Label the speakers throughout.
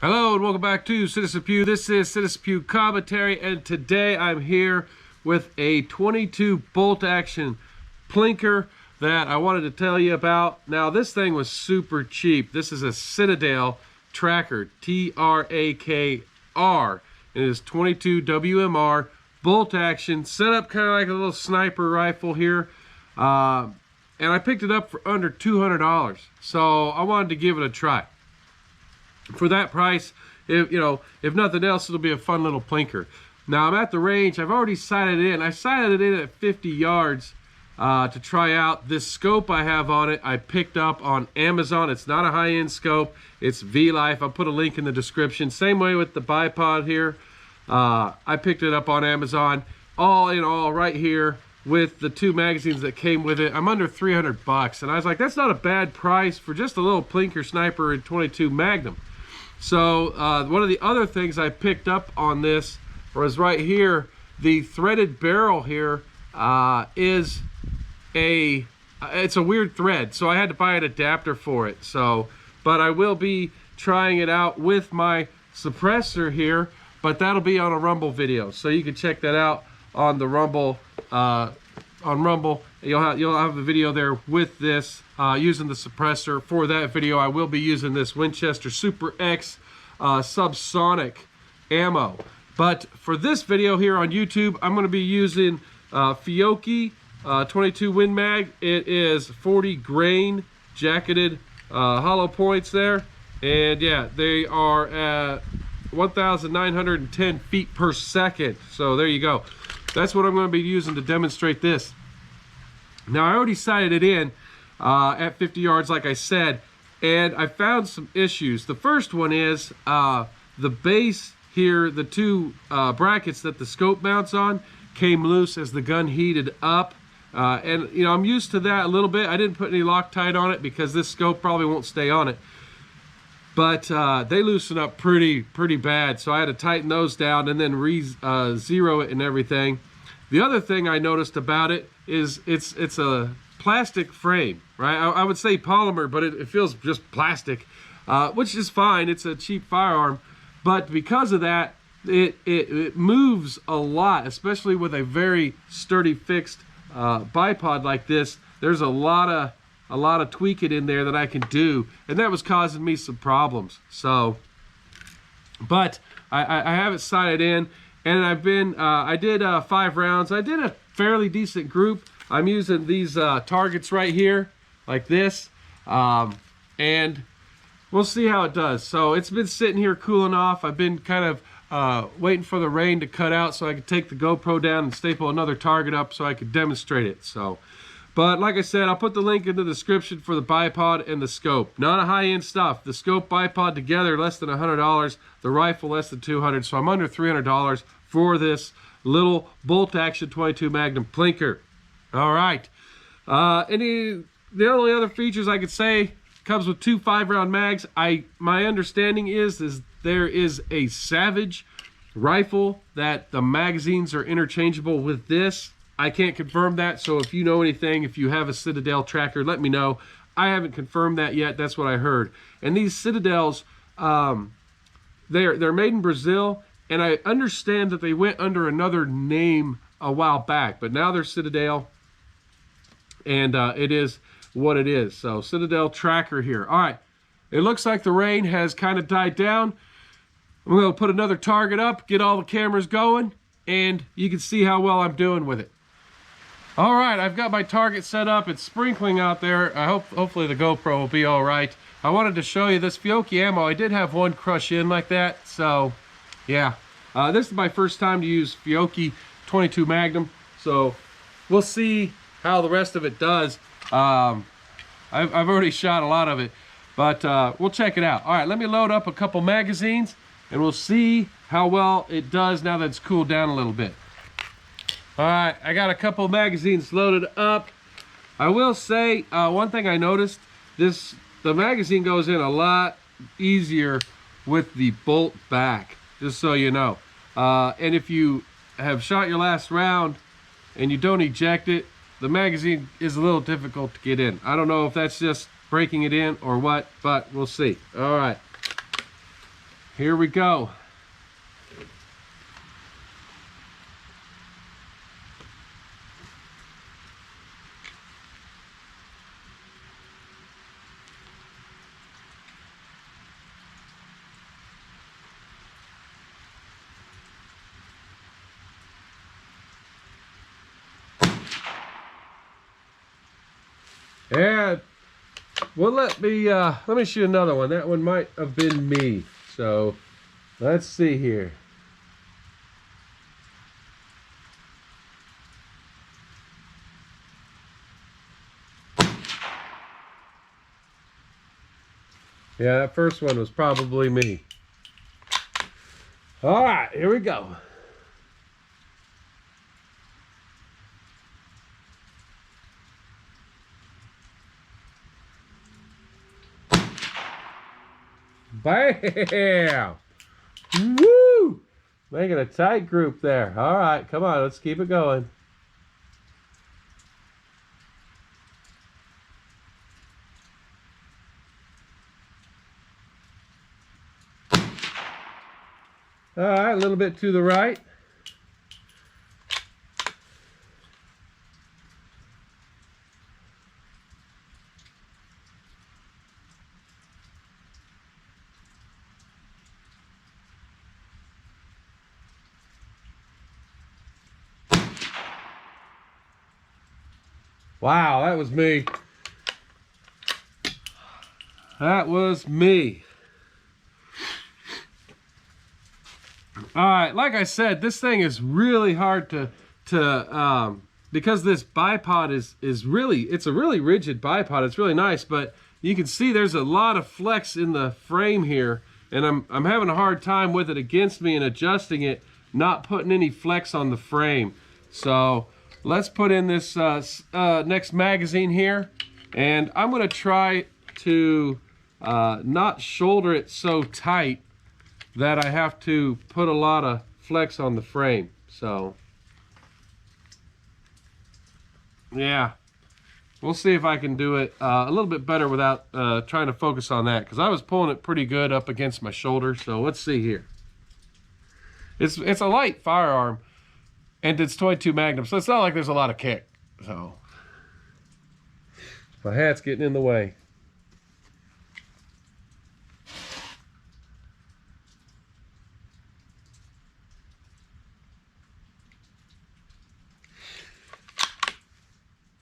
Speaker 1: Hello and welcome back to Citizen Pew. This is Citizen Pew Commentary, and today I'm here with a 22 bolt action Plinker that I wanted to tell you about. Now, this thing was super cheap. This is a Citadel Trakr, T-R-A-K-R. It is 22 WMR bolt action, set up kind of like a little sniper rifle here. And I picked it up for under $200, so I wanted to give it a try. For that price, if nothing else, it'll be a fun little Plinker. Now, I'm at the range. I've already sighted it in. I sighted it in at 50 yards to try out this scope I have on it. I picked up on Amazon. It's not a high-end scope. It's V-Life. I'll put a link in the description. Same way with the BIPOD here. I picked it up on Amazon. All in all, right here with the two magazines that came with it, I'm under 300 bucks. And I was like, that's not a bad price for just a little Plinker sniper in 22 Magnum. So one of the other things I picked up on this was right here. The threaded barrel here it's a weird thread, so I had to buy an adapter for it. But I will be trying it out with my suppressor here, but that'll be on a Rumble video, so you can check that out on the Rumble. On Rumble, you'll have the video there with this using the suppressor. For that video, I will be using this Winchester Super X subsonic ammo. But for this video here on YouTube, I'm going to be using Fiocchi 22 Win Mag. It is 40 grain jacketed hollow points there, and yeah, they are at 1,910 feet per second. So there you go. That's what I'm going to be using to demonstrate this. Now, I already sighted it in at 50 yards, like I said, and I found some issues. The first one is the base here, the two brackets that the scope mounts on came loose as the gun heated up. And, I'm used to that a little bit. I didn't put any Loctite on it because this scope probably won't stay on it. But they loosen up pretty bad, so I had to tighten those down and then zero it and everything. The other thing I noticed about it is it's a plastic frame, right? I would say polymer, but it feels just plastic, which is fine. It's a cheap firearm, but because of that, it moves a lot, especially with a very sturdy fixed bipod like this. There's a lot of tweaking in there that I can do, and that was causing me some problems. So, but I have it sighted in, and I did 5 rounds. I did a fairly decent group. I'm using these targets right here, like this, and we'll see how it does. So it's been sitting here cooling off. I've been kind of waiting for the rain to cut out so I could take the GoPro down and staple another target up so I could demonstrate it. But like I said, I'll put the link in the description for the bipod and the scope. Not a high-end stuff. The scope, bipod together, less than $100. The rifle, less than $200. So I'm under $300 for this little bolt-action 22 Magnum Plinker. All right. The only other features I could say, comes with 2 5-round mags. My understanding is there is a Savage rifle that the magazines are interchangeable with this. I can't confirm that, so if you know anything, if you have a Citadel Trakr, let me know. I haven't confirmed that yet. That's what I heard. And these Citadels, they're made in Brazil, and I understand that they went under another name a while back, but now they're Citadel, and it is what it is. So Citadel Trakr here. All right, it looks like the rain has kind of died down. I'm going to put another target up, get all the cameras going, and you can see how well I'm doing with it. All right, I've got my target set up. It's sprinkling out there. Hopefully the GoPro will be all right. I wanted to show you this Fiocchi ammo. I did have one crush in like that, so yeah. This is my first time to use Fiocchi 22 Magnum, so we'll see how the rest of it does. I've already shot a lot of it, but we'll check it out. All right, let me load up a couple magazines, and we'll see how well it does now that it's cooled down a little bit. All right, I got a couple magazines loaded up. I will say one thing I noticed, the magazine goes in a lot easier with the bolt back, just so you know. And if you have shot your last round and you don't eject it, the magazine is a little difficult to get in. I don't know if that's just breaking it in or what, but we'll see. All right. here we go. And well, let me shoot another one. That one might have been me. So let's see here. Yeah, that first one was probably me. All right, here we go. Bam! Woo! Making a tight group there. All right, come on, let's keep it going. All right, a little bit to the right. Wow, that was me. That was me. All right, like I said, this thing is really hard to because this bipod is really, it's a really rigid bipod. It's really nice, but you can see there's a lot of flex in the frame here, and I'm having a hard time with it against me and adjusting it, not putting any flex on the frame. So let's put in this next magazine here, and I'm gonna try to not shoulder it so tight that I have to put a lot of flex on the frame. So yeah, we'll see if I can do it a little bit better without trying to focus on that, because I was pulling it pretty good up against my shoulder. So let's see here. It's a light firearm, and it's 22 Magnum, so it's not like there's a lot of kick. So my hat's getting in the way.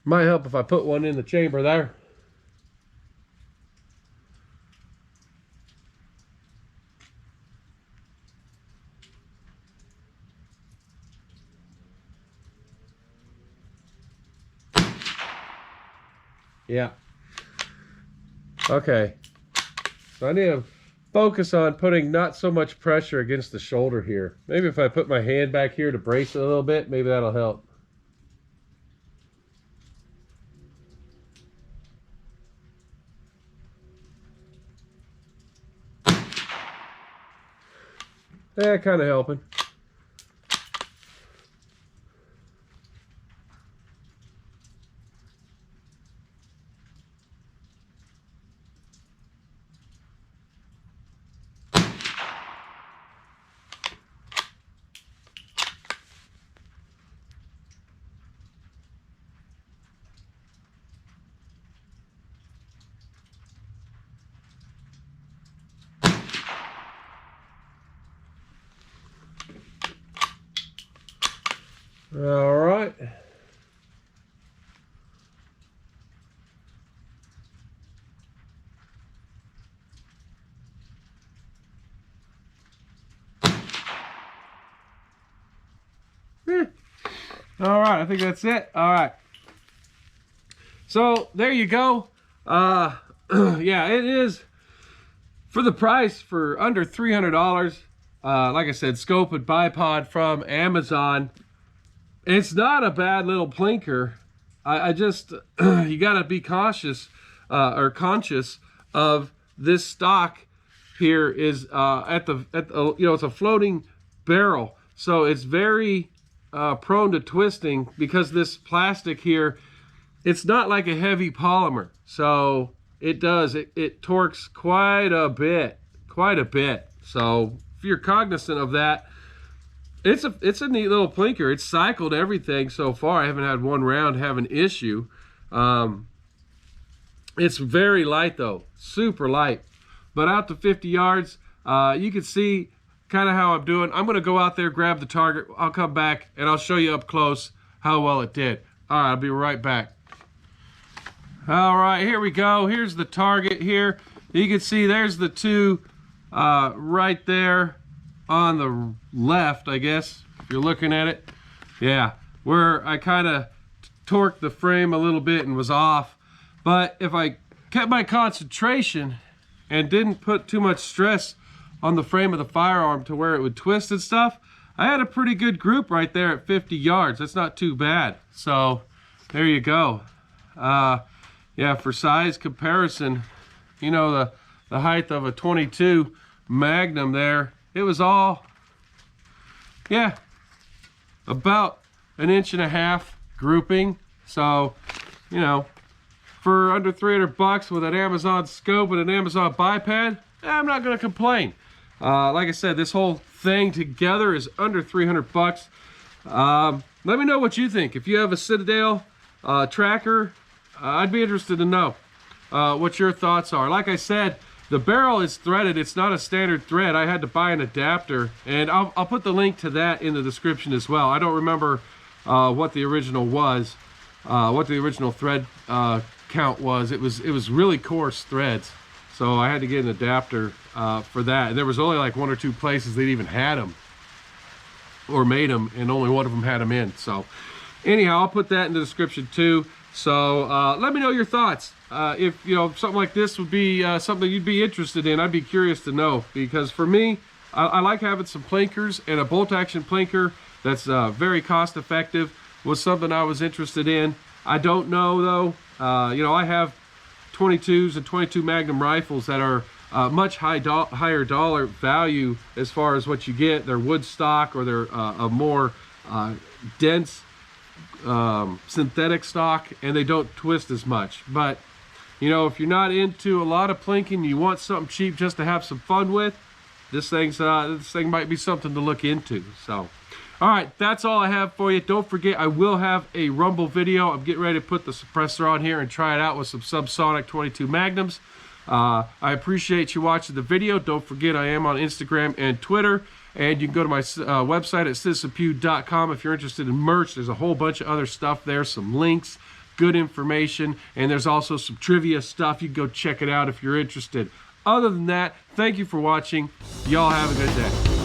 Speaker 1: Might help if I put one in the chamber there. Yeah. Okay. So I need to focus on putting not so much pressure against the shoulder here. Maybe if I put my hand back here to brace it a little bit, maybe that'll help. Yeah, kind of helping. All right. All right, I think that's it. All right. So there you go. Yeah, it is for the price, for under $300. Like I said, scope and bipod from Amazon. It's not a bad little plinker. I just you gotta be cautious or conscious of this stock here is at the you know, it's a floating barrel, so it's very prone to twisting because this plastic here, it's not like a heavy polymer, so it torques quite a bit, So if you're cognizant of that, it's a neat little Plinker. It's cycled everything so far. I haven't had one round have an issue. It's very light though, super light. But out to 50 yards, you can see kind of how I'm doing. I'm gonna go out there, grab the target. I'll come back and I'll show you up close how well it did. All right, I'll be right back. All right, here we go. Here's the target here. You can see there's the two right there on the left, I guess, if you're looking at it. Yeah, where I kind of torqued the frame a little bit and was off. But if I kept my concentration and didn't put too much stress on the frame of the firearm to where it would twist and stuff, I had a pretty good group right there at 50 yards. That's not too bad. So there you go. Yeah, for size comparison, you know, the height of a 22 Magnum there, it was all, yeah, about 1.5 inch grouping. So, you know, for under 300 bucks with an Amazon scope and an Amazon bipod, I'm not gonna complain. Like I said, this whole thing together is under 300 bucks. Let me know what you think. If you have a Citadel Trakr, I'd be interested to know what your thoughts are. Like I said, the barrel is threaded. It's not a standard thread. I had to buy an adapter, and I'll put the link to that in the description as well. I don't remember what the original was, what the original thread count was. It was really coarse threads, so I had to get an adapter for that. And there was only like 1 or 2 places that even had them or made them, and only one of them had them in. So anyhow, I'll put that in the description too. So let me know your thoughts. If you know something like this would be something you'd be interested in, I'd be curious to know, because for me, I like having some Plinkers, and a bolt action Plinker that's very cost effective was something I was interested in. I don't know though, you know, I have 22s and 22 Magnum rifles that are much higher dollar value as far as what you get. They're wood stock, or they're a more dense synthetic stock, and they don't twist as much. But you know, if you're not into a lot of plinking, you want something cheap just to have some fun with, this thing might be something to look into. So all right, that's all I have for you. Don't forget, I will have a Rumble video. I'm getting ready to put the suppressor on here and try it out with some subsonic 22 Magnums. I appreciate you watching the video. Don't forget, I am on Instagram and Twitter. And you can go to my website at citizenpew.com if you're interested in merch. There's a whole bunch of other stuff there, some links, good information, and there's also some trivia stuff. You can go check it out if you're interested. Other than that, thank you for watching. Y'all have a good day.